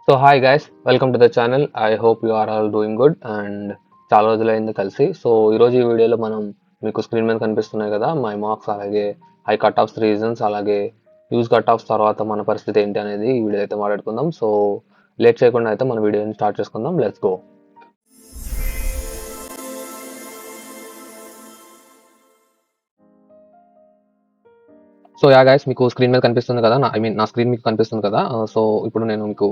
So hi guys, welcome to the channel. I hope you are all doing good and చాలా రోజులైంది కలిసి. So ఈరోజు ఈ వీడియోలో మనం మీకు స్క్రీన్ మీద కనిపిస్తున్నాయి కదా మై మార్క్స్, అలాగే హై కట్ ఆఫ్స్ రీజన్స్, అలాగే యూజ్ కట్ ఆఫ్స్ తర్వాత మన పరిస్థితి ఏంటి అనేది ఈ వీడియో అయితే మాట్లాడుకుందాం. సో లేట్ చేయకుండా అయితే మన వీడియోని స్టార్ట్ చేసుకుందాం. Let's go. So yeah guys, మీకు స్క్రీన్ మీద కనిపిస్తుంది కదా, నా స్క్రీన్ మీకు కనిపిస్తుంది కదా. సో ఇప్పుడు నేను మీకు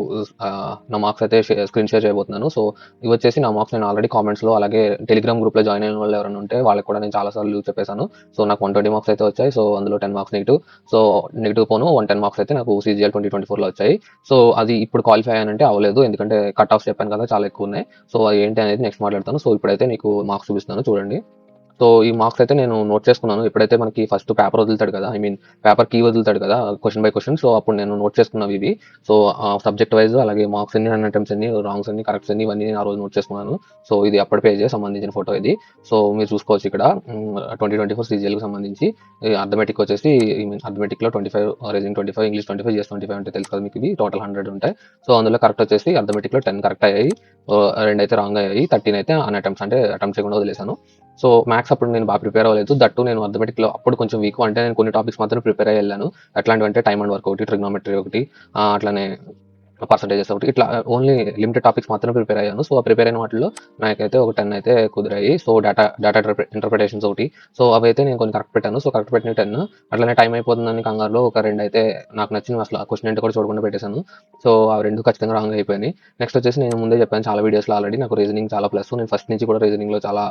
నా మార్క్స్ అయితే స్క్రీన్ షేర్ చేయబోతున్నాను. సో ఇవి వచ్చేసి నా మార్క్స్. నేను ఆల్రెడీ కామెంట్స్లో అలాగే టెలిగ్రామ్ గ్రూప్లో జాయిన్ అయిన వాళ్ళు ఎవరైనా ఉంటే వాళ్ళకి కూడా నేను చాలాసార్లు చెప్పేశాను. సో నాకు 120 మార్క్స్ అయితే వచ్చాయి. సో అందులో 10 మార్క్స్ నెగిటివ్. సో నెగిటివ్ పోను 110 మార్క్స్ అయితే నాకు CGL 2024లో వచ్చాయి. సో అది ఇప్పుడు క్వాలిఫై అయ్యానంటే అవ్వలేదు, ఎందుకంటే కట్ ఆఫ్స్ చెప్పాను కదా చాలా ఎక్కువ ఉన్నాయి. సో అది ఏంటి అనేది నెక్స్ట్ మాట్లాడతాను. సో ఇప్పుడైతే మీకు మార్క్స్ చూపిస్తాను, చూడండి. సో ఈ మార్క్స్ అయితే నేను నోట్ చేసుకున్నాను. ఎప్పుడైతే మనకి ఫస్ట్ పేపర్ వదులుతాడు కదా, పేపర్ కీ వదులుతాడు కదా, క్వశ్చన్ బై క్వశ్చన్. సో అప్పుడు నేను నోట్ చేసుకున్నవి ఇవి. సో సబ్జెక్ట్ వైజ్ అలాగే మార్క్స్ ఎన్ని, అన్ అటెంప్ట్స్ ఎన్ని, రాంగ్స్ ఎన్ని, కరెక్ట్స్ ఎన్ని, ఇవన్నీ నేను ఆ రోజు నోట్ చేసుకున్నాను. సో ఇది అప్పటి పేజే సంబంధించిన ఫోటో ఇది. సో మీరు చూసుకోవచ్చు ఇక్కడ 2024 CGLకి సంబంధించి అర్థమెటిక్ వచ్చేసి అర్థమెటిక్లో 25, రీజనింగ్ 25, ఇంగ్లీష్ 25, GS 25 అంటే తెలుసు కదా మీకు. ఇవి టోటల్ 100 ఉంటాయి. సో అందులో కరెక్ట్ వచ్చేసి అర్థమెటిక్లో 10 కరెక్ట్ అయ్యాయి, 2 అయితే రాంగ్ అయ్యాయి, 13 అయితే అన్ అటెంప్ట్స్ అంటే అటెంప్ట్ చేయకుండా వదిలేశాను. సో మ్యాథ్స్ అప్పుడు నేను బాగా ప్రిపేర్ అవ్వలేదు. దట్టు నేను అర్థమెటిక్లో అప్పుడు కొంచెం వీక్, అంటే నేను కొన్ని టాపిక్స్ మాత్రం ప్రిపేర్ అయ్యి వెళ్ళాను. ఎట్లాంటివి అంటే టైమ్ అండ్ వర్క్ ఒకటి, ట్రిగ్నోమెట్రీ ఒకటి, అట్లానే పర్సంటేజెస్ ఒకటి, ఇట్లా ఓన్లీ లిమిటెడ్ టాపిక్స్ మాత్రమే ప్రిపేర్ అయ్యాను. సో ఆ ప్రిపేర్ అయిన వాటిలో నాకైతే ఒక 10 అయితే కుదిరాయి. సో డేటా ఇంటర్ప్రిటేషన్స్ ఒకటి, సో అవి అయితే నేను కొన్ని కరెక్ట్ పెట్టాను. సో కరెక్ట్ పెట్టిన 10, అట్లానే టైం అయిపోతుందని కంగారులో ఒక 2 అయితే నాకు నచ్చిన అసలు క్వశ్చన్ ఏంటో కూడా చూడకుండా పెట్టేశాను. సో ఆ 2 ఖచ్చితంగా రాంగ్ అయిపోయినాయి. నెక్స్ట్ వచ్చేసి నేను ముందే చెప్పాను చాలా వీడియోస్లో ఆల్రెడీ, నాకు రీజనింగ్ చాలా ప్లస్, నేను ఫస్ట్ నుంచి కూడా రీజనింగ్లో చాలా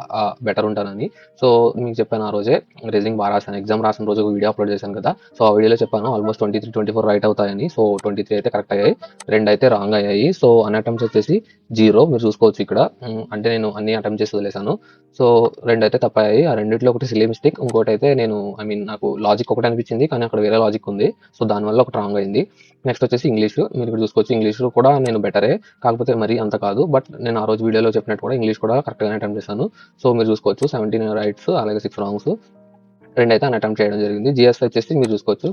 బెటర్ ఉంటానని. సో మీకు చెప్పాను ఆ రోజే, రీజనింగ్ బాగా రాశాను. ఎగ్జామ్ రాసిన రోజు ఒక వీడియో అప్లోడ్ చేశాను కదా, సో ఆ వీడియోలో చెప్పాను ఆల్మోస్ట్ 23, 24 రైట్ అవుతాయని. సో 23 అయితే కరెక్ట్ అయ్యాయి, 2 అయితే రాంగ్ అయ్యాయి. సో అన్ అటెంప్ట్స్ వచ్చేసి 0 మీరు చూసుకోవచ్చు ఇక్కడ. అంటే నేను అన్ని అటెంప్ట్ చేసి వదిలేశాను. సో 2 అయితే తప్పాయి. ఆ రెండిట్లో ఒకటి సిలీ మిస్టేక్, ఇంకోటి అయితే నేను నాకు లాజిక్ ఒకటి అనిపించింది కానీ అక్కడ వేరే లాజిక్ ఉంది. సో దానివల్ల ఒకటి రాంగ్ అయింది. నెక్స్ట్ వచ్చేసి ఇంగ్లీష్, మీరు ఇక్కడ చూసుకోవచ్చు. ఇంగ్లీష్ కూడా నేను బెటరే, కాకపోతే మరీ అంత కాదు. బట్ నేను ఆ రోజు వీడియోలో చెప్పినట్టు కూడా ఇంగ్లీష్ కూడా కరెక్ట్గానే అటెంప్ట్ చేశాను. సో మీరు చూసుకోవచ్చు 17 రైట్స్ అలాగే 6 రాంగ్స్, 2 అయితే అటెంప్ట్ చేయడం జరిగింది. జిఎస్ వచ్చేసి మీరు చూసుకోవచ్చు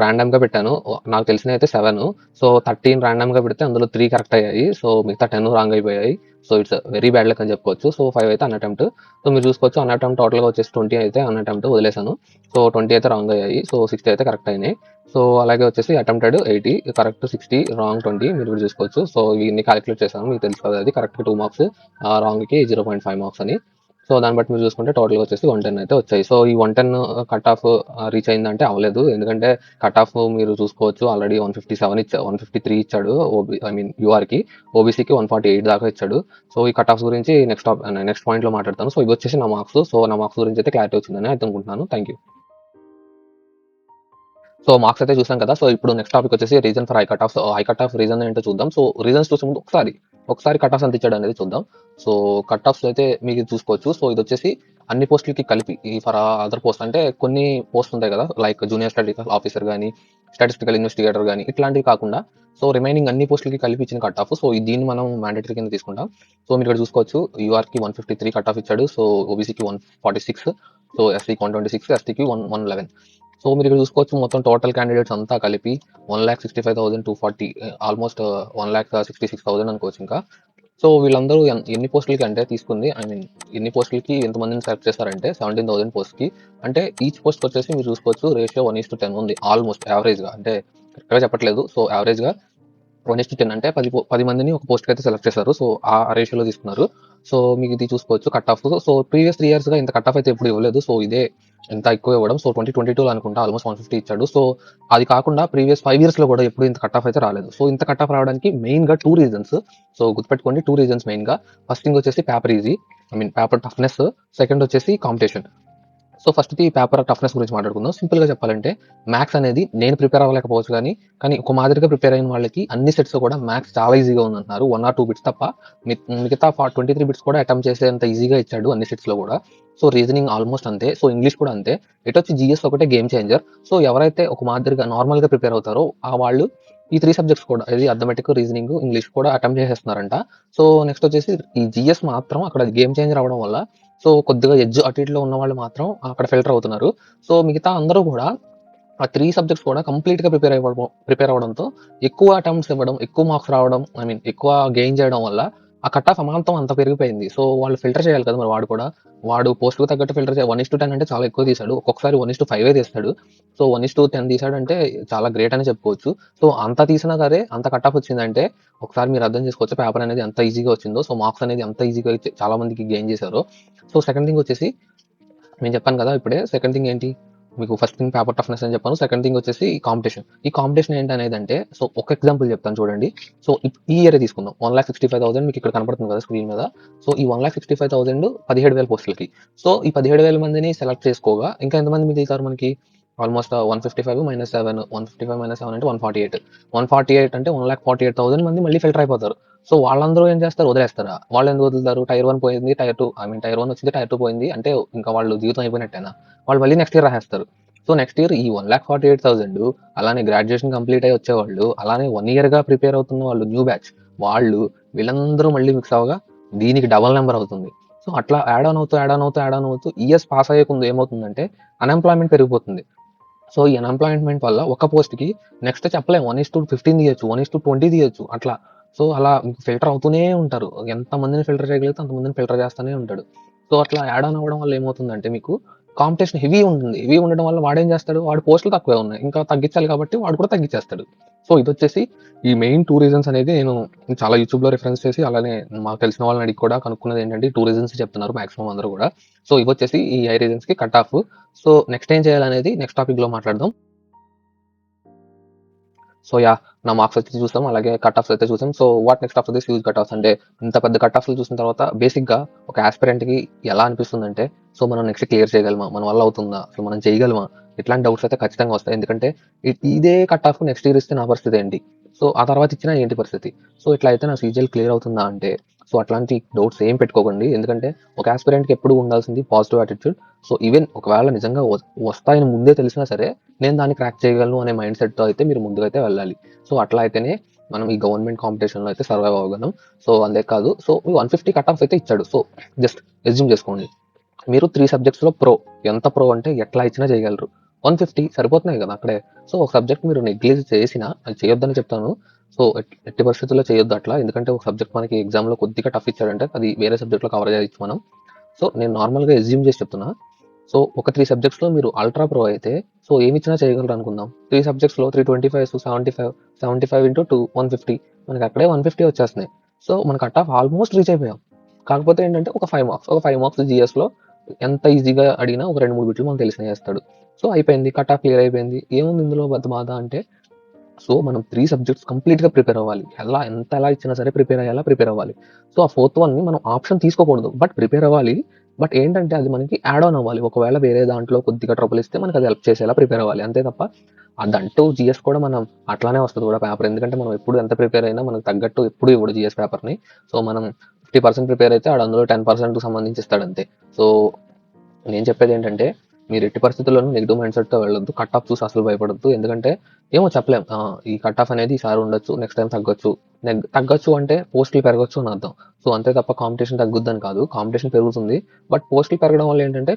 ర్యాండమ్గా పెట్టాను. నాకు తెలిసిన అయితే 7. సో 13 ర్యాండమ్గా పెడితే అందులో 3 కరెక్ట్ అయ్యాయి. సో మిగతా 10 రాంగ్ అయిపోయాయి. So it's very bad luck అని చెప్పుకోవచ్చు. సో 5 అయితే అటెంప్ట్. సో మీరు చూసుకోవచ్చు అటెంప్ట్ టోటల్గా వచ్చేసి 20 అయితే అటెంప్ట్ వదిలేశాను. సో 20 అయితే రాంగ్ అయ్యాయి. సో 60 అయితే కరెక్ట్ అయినాయి. సో అలాగే వచ్చేసి అటెంప్టెడ్ 80, కరెక్ట్ 60, రాంగ్ 20 మీరు కూడా చూసుకోవచ్చు. సో ఇవన్నీ క్యాలిక్యులేట్ చేశాను, మీకు తెలుసు కదా, అది కరెక్ట్గా 2 మార్క్స్, రాంగ్కి 0.5 మార్క్స్ అని. సో దాన్ని బట్టి మీరు చూసుకుంటే టోటల్గా వచ్చేసి 110 అయితే వచ్చాయి. సో ఈ 110 కట్ ఆఫ్ రీచ్ అయిందంటే అవ్వలేదు, ఎందుకంటే కట్ ఆఫ్ మీరు చూసుకోవచ్చు ఆల్రెడీ 157 ఇచ్చాడు, 153 ఇచ్చాడు యూఆర్కి, ఓబీసీకి 148 దాకా ఇచ్చాడు. సో ఈ కట్ ఆఫ్స్ గురించి నెక్స్ట్ పాయింట్లో మాట్లాడతాను. సో ఇవి వచ్చేసి నా మార్క్స్. సో నా మార్క్స్ గురించి అయితే క్లారిటీ వచ్చిందని అయితే అనుకుంటున్నాను. Thank you. సో మార్క్స్ అయితే చూసాం కదా. సో ఇప్పుడు నెక్స్ట్ టాపిక్ వచ్చేసి reason for high cut off. High cut off reason ఏంటో చూద్దాం. సో రీజన్స్ చూసే ముందు ఒకసారి కట్ ఆఫ్ ఎంత ఇచ్చాడు అనేది చూద్దాం. సో కట్ ఆఫ్స్ అయితే మీకు చూసుకోవచ్చు. సో ఇది వచ్చేసి అన్ని పోస్టులకి కలిపి, ఈ ఫర్ అదర్ పోస్ట్ అంటే కొన్ని పోస్ట్ ఉంటాయి కదా, లైక్ జూనియర్ స్టాటిస్టికల్ ఆఫీసర్ కానీ, స్టాటిస్టికల్ ఇన్వెస్టిగేటర్ కానీ, ఇట్లాంటివి కాకుండా సో రిమైనింగ్ అన్ని పోస్టులకి కలిపి ఇచ్చిన కట్ ఆఫ్. సో దీన్ని మనం మ్యాండేటరీ కింద తీసుకుంటాం. సో మీరు ఇక్కడ చూసుకోవచ్చు యూఆర్కి 153 కట్ ఆఫ్ ఇచ్చాడు. సో ఓబీసీకి 146, సో ఎస్సీకి 126, ఎస్టీకి 111. సో మీరు ఇక్కడ చూసుకోవచ్చు మొత్తం టోటల్ క్యాండిడేట్స్ అంతా కలిపి 1,65,240, ఆల్మోస్ట్ 1,66,000 అనుకోవచ్చు ఇంకా. సో వీళ్ళందరూ ఎన్ని పోస్టులకి అంటే తీసుకుంది, ఎన్ని పోస్టులకి ఎంతమందిని సెలెక్ట్ చేస్తారంటే 17,000 పోస్ట్కి. అంటే ఈచ్ పోస్ట్ వచ్చేసి మీరు చూసుకోవచ్చు రేషియో 1:10 ఉంది, ఆల్మోస్ట్ యావరేజ్గా, అంటే కరెక్ట్గా చెప్పట్లేదు. సో యావరేజ్గా 1:10 అంటే 10 మందిని ఒక పోస్ట్కి అయితే సెలెక్ట్ చేశారు. సో ఆ రేషియోలో తీసుకున్నారు. సో మీకు ఇది చూసుకోవచ్చు కట్ ఆఫ్. సో ప్రీవియస్ 3 yearsగా ఇంత కట్ ఆఫ్ అయితే ఎప్పుడు ఇవ్వలేదు. సో ఇదే ఎంత ఎక్కువ ఇవ్వడం. సో 2022లో అనుకుంటా ఆల్మోస్ట్ 150 ఇచ్చాడు. సో అది కాకుండా ప్రీవియస్ 5 yearsలో కూడా ఎప్పుడు ఇంత కట్ ఆఫ్ అయితే రాలేదు. సో ఇంత కట్ ఆఫ్ రావడానికి మెయిన్గా 2 రీజన్స్. సో గుర్తుపెట్టుకోండి, 2 రీజన్స్ మెయిన్గా. ఫస్ట్ థింగ్ వచ్చేసి paper easy, paper toughness. Second వచ్చేసి కాంపిటీషన్. సో ఫస్ట్ ఈ పేపర్ టఫ్నెస్ గురించి మాట్లాడుకుందాం. సింపుల్గా చెప్పాలంటే మ్యాథ్స్ అనేది నేను ప్రిపేర్ అవ్వలేకపోవచ్చు కానీ ఒక మాదిరిగా ప్రిపేర్ అయిన వాళ్ళకి అన్ని సెట్స్ కూడా మ్యాథ్స్ చాలా ఈజీగా ఉందంటున్నారు. 1 or 2 బిట్స్ తప్ప మిగతా 23 బిట్స్ కూడా అటెంప్ట్ చేసేంత ఈజీగా ఇచ్చాడు అన్ని సెట్స్లో కూడా. సో రీజనింగ్ ఆల్మోస్ట్ అంతే. సో ఇంగ్లీష్ కూడా అంతే. ఇటు వచ్చి జిఎస్ ఒకటే గేమ్ చేంజర్. సో ఎవరైతే ఒక మాదిరిగా నార్మల్గా ప్రిపేర్ అవుతారో ఆ వాళ్ళు ఈ 3 సబ్జెక్ట్స్ కూడా, ఇది అథమెటిక్, రీజనింగ్, ఇంగ్లీష్ కూడా అటెంప్ట్ చేసేస్తున్నారంట. సో నెక్స్ట్ వచ్చేసి ఈ జిఎస్ మాత్రం అక్కడ గేమ్ చేంజర్ అవడం వల్ల సో కొద్దిగా ఎడ్జ్ అటు ఇటులో ఉన్న వాళ్ళు మాత్రం అక్కడ ఫిల్టర్ అవుతున్నారు. సో మిగతా అందరూ కూడా ఆ 3 సబ్జెక్ట్స్ కూడా కంప్లీట్‌గా ప్రిపేర్ అవ్వడంతో ఎక్కువ అటెంప్ట్స్ ఇవ్వడం, ఎక్కువ మార్క్స్ రావడం, ఎక్కువ గెయిన్ చేయడం వల్ల ఆ కట్ ఆఫ్ అమాంతం అంత పెరిగిపోయింది. సో, వాళ్ళు ఫిల్టర్ చేయాలి కదా! మరి వాడు కూడా. వాడు పోస్ట్‌కి తగ్గట్టు ఫిల్టర్ 1:10 అంటే చాలా ఎక్కువ తీశాడు. ఒక్కొక్కసారి 1:5 తీస్తాడు. సో, 1:10 తీశాడంటే చాలా గ్రేట్ అనే చెప్పుకోవచ్చు. సో, అంత తీసినా సరే అంత కట్ ఆఫ్ వచ్చిందంటే ఒకసారి మీరు అర్థం చేసుకోవచ్చు పేపర్ అనేది ఎంత ఈజీగా వచ్చిందో. సో, మార్క్స్ అనేది ఎంత ఈజీగా అయితే చాలా మందికి గెయిన్ చేశారో. సో, సెకండ్ థింగ్ వచ్చేసి నేను చెప్పాను కదా ఇప్పుడే. సెకండ్ థింగ్ ఏంటి? మీకు ఫస్ట్ థింగ్ పేపర్ టఫ్‌నెస్ అని చెప్పాను. సెకండ్ థింగ్ వచ్చేసి ఈ కాంపిటీషన్. ఈ కాంపిటీషన్ ఏంటనేదంటే సో, ఒక ఎగ్జాంపుల్ చెప్తాను చూడండి. సో, ఈ ఇయరే తీసుకుందాం. 1,65,000 మీకు ఇక్కడ కనపడుతుంది కదా స్క్రీన్ మీద. సో, ఈ 1,65,000 17,000 పోస్టులకి. సో, ఈ 17,000 మందిని సెలెక్ట్ చేసుకోగా ఇంకా ఎంతమంది మిగులుతారు మనకి? ఆల్మోస్ట్ 155 మైనస్ 7 155 మైనస్ 7 అంటే 148. 148 అంటే 1,48,000 మంది మళ్ళీ ఫిల్టర్ అయిపోతారు. సో, వాళ్ళందరూ ఏం చేస్తారు? వదిలేస్తారా? వాళ్ళెందుకు వదులుతారు? టైర్ 1 పోయింది. టైర్ 2 టైర్ 1 వచ్చింది. టైర్ 2 పోయింది. అంటే ఇంకా వాళ్ళు జీవితం అయిపోయినట్టేనా? వాళ్ళు మళ్ళీ నెక్స్ట్ ఇయర్ రాసేస్తారు. సో, నెక్స్ట్ ఇయర్ ఈ 1,48,000 అలానే గ్రాడ్యుయేషన్ కంప్లీట్ అయ్యి వచ్చేవాళ్ళు, అలానే 1 ఇయర్‌గా ప్రిపేర్ అవుతున్న వాళ్ళు న్యూ బ్యాచ్ వాళ్ళు వీళ్ళందరూ మళ్ళీ మిక్స్ అవ్వగా దీనికి డబుల్ నంబర్ అవుతుంది. సో, అట్లా యాడ్ ఆన్ అవుతూ, యాడ్ ఆన్ అవుతూ, యాడ్ ఆన్ అవుతూ ఇయర్స్ పాస్ అయ్యే కొంది ఏమవుతుందంటే అన్‌ఎంప్లాయ్‌మెంట్ పెరిగిపోతుంది. సో, ఈ అన్‌ఎంప్లాయ్‌మెంట్ వల్ల ఒక పోస్ట్‌కి నెక్స్ట్ చెప్పలేం 1:15 తీయొచ్చు, 1:20 తీయొచ్చు అట్లా. సో, అలా ఫిల్టర్ అవుతూనే ఉంటారు. ఎంతమందిని ఫిల్టర్ చేయగలిగితే అంతమందిని ఫిల్టర్ చేస్తూనే ఉంటాడు. సో, అట్లా యాడ్ ఆన్ అవ్వడం వల్ల ఏమవుతుందంటే మీకు కాంపిటీషన్ హెవీ ఉంటుంది. హెవీ ఉండడం వల్ల వాడేం చేస్తాడు? వాడి పోస్టులు తక్కువే ఉన్నాయి. ఇంకా తగ్గించాలి కాబట్టి వాడు కూడా తగ్గించేస్తాడు. సో, ఇదొచ్చేసి ఈ మెయిన్ 2 రీజన్స్ అనేది నేను చాలా యూట్యూబ్‌లో రిఫరెన్స్ చేసి అలానే మాకు తెలిసిన వాళ్ళని అడిగి కూడా కనుక్కున్నది ఏంటంటే 2 రీజన్స్ చెప్తున్నారు మాక్సిమం అందరూ కూడా. సో, ఇవొచ్చేసి ఈ హై రీజన్స్‌కి కట్ ఆఫ్. సో, నెక్స్ట్ ఏం చేయాలనేది నెక్స్ట్ టాపిక్‌లో మాట్లాడదాం. సో, నా మార్క్స్ అయితే చూసాం. అలాగే కట్ ఆఫ్స్ అయితే చూసాం. So, what next after this huge cut offs అంటే ఇంత పెద్ద కట్ ఆఫ్స్‌లు చూసిన తర్వాత బేసిక్‌గా ఒక యాస్పిరెంట్‌కి ఎలా అనిపిస్తుందంటే సో, మనం నెక్స్ట్ క్లియర్ చేయగలమా? మన వల్ల అవుతుందా? అసలు మనం చేయగలమా? ఇట్లాంటి డౌట్స్ అయితే ఖచ్చితంగా వస్తాయి. ఎందుకంటే ఇదే కట్ ఆఫ్ నెక్స్ట్ ఇయర్ ఇస్తే నా పరిస్థితి ఏంటి? సో, ఆ తర్వాత ఇచ్చినా ఏంటి పరిస్థితి? సో, ఇట్లా అయితే నా సీజీఎల్ క్లియర్ అవుతుందా అంటే సో, అట్లాంటి డౌట్స్ ఏం పెట్టుకోకండి. ఎందుకంటే ఒక యాస్పిరెంట్‌కి ఎప్పుడు ఉండాల్సింది పాజిటివ్ యాటిట్యూడ్. సో, ఈవెన్ ఒకవేళ నిజంగా వస్తాయని ముందే తెలిసినా సరే నేను దాన్ని క్రాక్ చేయగలను అనే మైండ్ సెట్‌తో అయితే మీరు ముందుకైతే వెళ్ళాలి. సో, అట్లా అయితేనే మనం ఈ గవర్నమెంట్ కాంపిటీషన్‌లో అయితే సర్వైవ్ అవ్వగలం. సో, అంతే కాదు. సో, 150 కట్ ఆఫ్స్ అయితే ఇచ్చాడు. సో, జస్ట్ అస్యూమ్ చేసుకోండి. మీరు 3 సబ్జెక్ట్స్‌లో ప్రో. ఎంత ప్రో అంటే ఎట్లా ఇచ్చినా చేయగలరు. 150 సరిపోతున్నాయి కదా అక్కడే. సో, ఒక సబ్జెక్ట్ మీరు నెగ్లిజెన్స్ చేసినా అది చేయొద్దని చెప్తాను. సో, ఎట్టి పరిస్థితుల్లో చేయొద్దు అట్లా. ఎందుకంటే ఒక సబ్జెక్ట్ మనకి ఎగ్జామ్‌లో కొద్దిగా టఫ్ ఇచ్చాడంటే అది వేరే సబ్జెక్ట్‌లో కవర్ చేయొచ్చు మనం. సో, నేను నార్మల్‌గా అస్యూమ్ చేసి చెప్తున్నా. సో, ఒక 3 సబ్జెక్ట్స్‌లో మీరు అల్ట్రా ప్రో అయితే సో, ఏమిచ్చినా చేయగలరు అనుకుందాం. 3 సబ్జెక్ట్స్‌లో 325 75 75 ఇంటూ 2 150 మనకి అక్కడే 150 వచ్చేస్తున్నాయి. సో, మన కట్ ఆఫ్ ఆల్మోస్ట్ రీచ్ అయిపోయాం. కాకపోతే ఏంటంటే ఒక 5 మార్క్స్. ఒక 5 మార్క్స్ జీఎస్‌లో ఎంత ఈజీగా అడిగినా ఒక 2, 3 బిట్లు మనకు తెలిసినయేస్తాడు. సో, అయిపోయింది. కట్ ఆఫ్ క్లియర్ అయిపోయింది. ఏముంది ఇందులో పెద్ద బాధ అంటే సో, మనం 3 సబ్జెక్ట్స్ కంప్లీట్‌గా ప్రిపేర్ అవ్వాలి. ఎలా ఇచ్చినా సరే ప్రిపేర్ అవ్వాలి. సో, ఆ ఫోర్త్ వన్‌ని మనం ఆప్షన్ తీసుకోకూడదు. బట్ ప్రిపేర్ అవ్వాలి. బట్ ఏంటంటే అది మనకి యాడ్ ఆన్ అవ్వాలి. ఒకవేళ వేరే దాంట్లో కొద్దిగా ట్రబుల్ ఇస్తే మనకు అది హెల్ప్ చేసేలా ప్రిపేర్ అవ్వాలి. అంతే తప్ప అదంటూ జీఎస్ కూడా మనం అట్లానే వస్తది కూడా పేపర్. ఎందుకంటే మనం ఎప్పుడు ఎంత ప్రిపేర్ అయినా మనకు తగ్గట్టు ఎప్పుడు ఇవ్వడు జీఎస్ పేపర్‌ని. సో, మనం 50% ప్రిపేర్ అయితే ఆడు అందులో 10% సంబంధించి ఇస్తాడంతే. సో, నేను చెప్పేదేంటంటే, మీరు ఎట్టి పరిస్థితుల్లోనూ నెగెటివ్ మైండ్ సెట్‌తో వెళ్ళొద్దు. కట్ ఆఫ్ చూసి అసలు భయపడొద్దు. ఎందుకంటే, ఏమో చెప్పలేం. ఈ కట్ ఆఫ్ అనేది ఈసారి ఉండొచ్చు. Next time తగ్గొచ్చు. తగ్గొచ్చు అంటే పోస్టులు పెరగొచ్చు అని అర్థం. సో, అంతే తప్ప కాంపిటీషన్ తగ్గుద్దని కాదు. కాంపిటీషన్ పెరుగుతుంది. బట్ పోస్టులు పెరగడం వల్ల ఏంటంటే,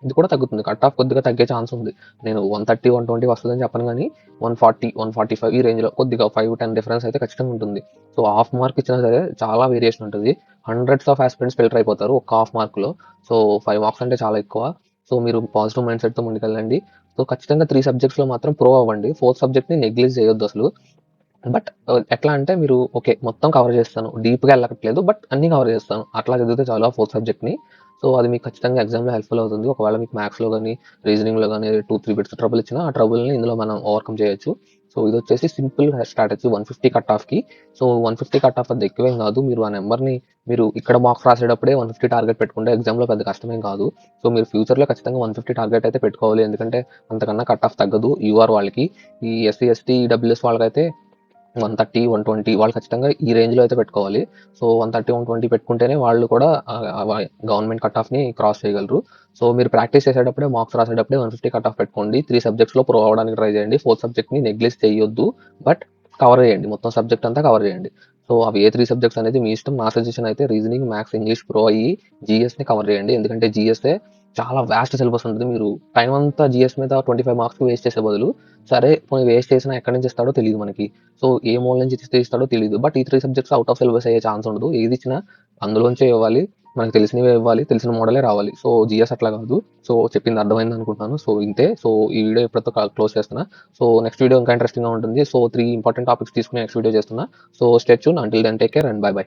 ఇది కూడా తగ్గుతుంది. కట్ ఆఫ్ కొద్దిగా తగ్గే ఛాన్స్ ఉంది. నేను 130, 120 వస్తదని చెప్పను గానీ, 140, 145 ఈ రేంజ్‌లో కొద్దిగా 5, 10 డిఫరెన్స్ అయితే ఖచ్చితంగా ఉంటుంది. సో, హాఫ్ మార్క్ ఇచ్చినా సరే చాలా వేరియేషన్ ఉంటది. హండ్రెడ్స్ ఆఫ్ ఆస్పిరెంట్స్ ఫిల్టర్ అయిపోతారు ఒక్క హాఫ్ మార్క్‌లో. సో, 5 మార్క్స్ అంటే చాలా ఎక్కువ. సో, మీరు పాజిటివ్ మైండ్ సెట్‌తో ముందుకెళ్ళండి. సో, ఖచ్చితంగా 3 సబ్జెక్ట్స్‌లో మాత్రం ప్రో అవ్వండి. ఫోర్త్ సబ్జెక్ట్‌ని నెగ్లెక్ట్ చేయొద్దసలు. బట్ ఎట్లా అంటే మీరు ఓకే. మొత్తం కవర్ చేస్తాను. డీప్‌గా ఎళ్ళట్లేదు. బట్ అన్నీ కవర్ చేస్తాను. అట్లా చదివితే చాలు ఆ ఫోర్త్ సబ్జెక్ట్‌ని. సో, అది మీకు ఖచ్చితంగా ఎగ్జామ్‌లో హెల్ప్‌ఫుల్ అవుతుంది. ఒకవేళ మీకు మ్యాథ్స్‌లో గాని, రీజనింగ్‌లో గాని 2, 3 బిట్స్ ట్రబుల్ ఇచ్చినా ఆ ట్రబుల్‌ని ఇందులో మనం ఓవర్‌కమ్ చేయొచ్చు. సో, ఇదొచ్చేసి సింపుల్ స్ట్రాటజీ 150 కట్ ఆఫ్‌కి. సో, 150 కట్ ఆఫ్ అంత ఎక్కువేం కాదు. మీరు ఆ నంబర్‌ని మీరు ఇక్కడ మార్క్స్ రాసేటప్పుడే 150 టార్గెట్ పెట్టుకుంటే ఎగ్జామ్‌లో పెద్ద కష్టమేం కాదు. సో, మీరు ఫ్యూచర్‌లో ఖచ్చితంగా 150 టార్గెట్ అయితే పెట్టుకోవాలి. ఎందుకంటే అంతకన్నా కట్ ఆఫ్ తగ్గదు. యూఆర్ వాళ్ళకి. ఈ ఎస్సీ, ఎస్టీ, ఈడబ్ల్యూఎస్ వాళ్ళకైతే 130, 120 వాళ్ళు ఖచ్చితంగా ఈ రేంజ్‌లో అయితే పెట్టుకోవాలి. సో, 130, 120 పెట్టుకుంటేనే వాళ్ళు కూడా గవర్నమెంట్ కట్ ఆఫ్‌ని క్రాస్ చేయగలరు. సో, మీరు ప్రాక్టీస్ చేసేటప్పుడే మార్క్స్ రాసేటప్పుడే 150 కట్ ఆఫ్ పెట్టుకోండి. 3 సబ్జెక్ట్స్‌లో ప్రో అవ్వడానికి ట్రై చేయండి. ఫోర్త్ సబ్జెక్ట్‌ని నెగ్లెక్ట్ చేయొద్దు. బట్ కవర్ చేయండి. మొత్తం సబ్జెక్ట్ అంతా కవర్ చేయండి. సో, అవి ఏ 3 సబ్జెక్ట్స్ అనేది మీ ఇష్టం. నా సజెషన్ అయితే రీజనింగ్, మ్యాథ్స్, ఇంగ్లీష్ ప్రో అయ్యి జీఎస్‌ని కవర్ చేయండి. ఎందుకంటే జీఎస్సే చాలా వాస్ట్ సిలబస్ ఉంటుంది. మీరు టైం అంతా జీఎస్ మీద 25 మార్క్స్‌కి వేస్ట్ చేసే బదులు, సరే పోనీ వేస్ట్ చేసినా ఎక్కడి నుంచి ఇస్తాడో తెలీదు మనకి. సో, ఏ మూల నుంచి తీస్తాడో తెలీదు. బట్ ఈ 3 సబ్జెక్ట్స్ ఔట్ ఆఫ్ సిలబస్ అయ్యే ఛాన్స్ ఉండదు. ఏది ఇచ్చినా అందులోంచే ఇవ్వాలి. మనకు తెలిసినవే ఇవ్వాలి. తెలిసిన మోడలే రావాలి. సో, జీఎస్ అట్లా కాదు. సో, చెప్పింది అర్థమైంది అనుకుంటున్నాను. సో, ఇంతే. సో, ఈ వీడియో ఇప్పటితో క్లోజ్ చేస్తున్నా. సో, నెక్స్ట్ వీడియో ఇంకా ఇంట్రెస్టింగ్‌గా ఉంటుంది. సో, 3 ఇంపార్టెంట్ టాపిక్స్ తీసుకొని నెక్స్ట్ వీడియో చేస్తున్నా. So, stay tune. Until then take care and bye by.